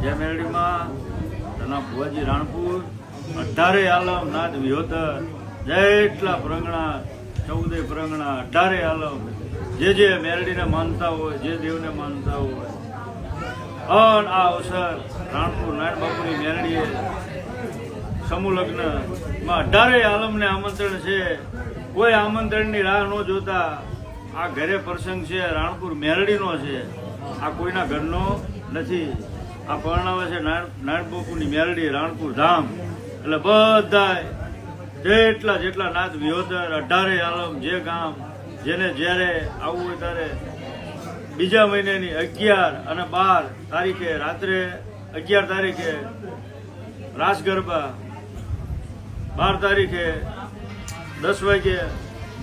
જે મેરડીમાં તેના ભુવાજી રાણપુર 18 આલમ નાથ વિહોતર જેટલા પ્રંગણા 14 પ્રંગણા 18 આલમ જે મેરડીને માનતા હોય, જે દેવને માનતા હોય, અને આ અવસર રાણપુર નારાયણ બાપુની મેરડીએ સમૂહ લગ્નમાં 18 આલમને આમંત્રણ છે. કોઈ આમંત્રણની રાહ ન જોતા આ ઘરે પ્રસંગ છે, રાણપુર મેરડીનો છે, આ કોઈના ઘરનો નથી. આ પરણાવે છે નારાયણ બાપુની મેરડી રાણપુર ધામ. એટલે બધા જેટલા નાથ વિહોતર 18 આલમ જે ગામ જેને જ્યારે આવવું હોય ત્યારે બીજા મહિનાની 11 અને 12 તારીખે રાત્રે 11 તારીખે રાસ ગરબા, 12 તારીખે 10 વાગે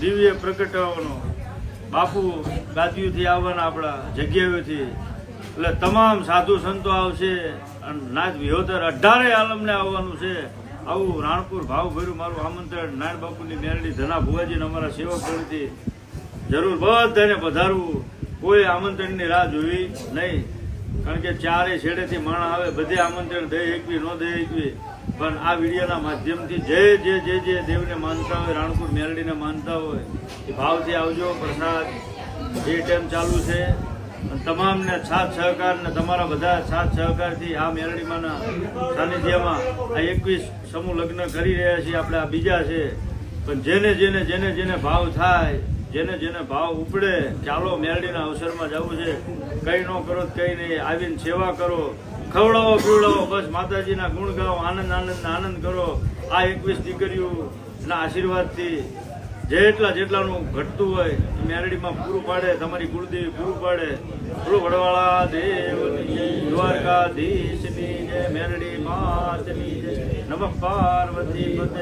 દિવ્ય પ્રગટાવાનો, બાપુ ગાદીઓથી આવવાના આપણા જગ્યાઓથી. એટલે તમામ સાધુ સંતો આવશે અને નાથ વિહોતર 18 આલમને આવવાનું છે. આવું રાણપુર ભાવભર્યું મારું આમંત્રણ નારાયણ બાપુની મેરડી ધના ભુવાજીને અમારા સેવક તરફથી જરૂર બધાને પધારવું. કોઈ આમંત્રણની રાહ જોવી નહીં, કારણ કે ચારે છેડેથી માણસ આવે, બધે આમંત્રણ દઈ એકવી ન દઈ એકવી. પણ આ વિડીયોના માધ્યમથી જે દેવને માનતા હોય, રાણપુર મેરડીને માનતા હોય એ ભાવથી આવજો. પ્રસાદ જે ટાઈમ ચાલુ છે, તમામને સાથ સહકાર ને તમારા બધા સાથ સહકારથી આ મેરડીમાંના સાનિધ્યમાં આ 21 સમૂહ લગ્ન કરી રહ્યા છીએ. આપણે આ બીજા છે, પણ જેને ભાવ થાય, જેને ભાવ ઉપડે, ચાલો મેરડીના અવસરમાં જવું છે, કંઈ ન કરો કંઈ નહીં, આવીને સેવા કરો, ખવડાવો પીવડાવો, બસ માતાજીના ગુણ ગાઓ, આનંદ કરો. આ 21 દીકરીઓના આશીર્વાદથી જેટલાનું ઘટતું હોય એ મેરડીમાં પૂરું પાડે, તમારી કુળદેવી પૂરું પાડે. બોલો વડવાળા દેવની જય, દ્વારકાધીશની જય, મેરડી માતની જય, નમઃ પાર્વતી પતે.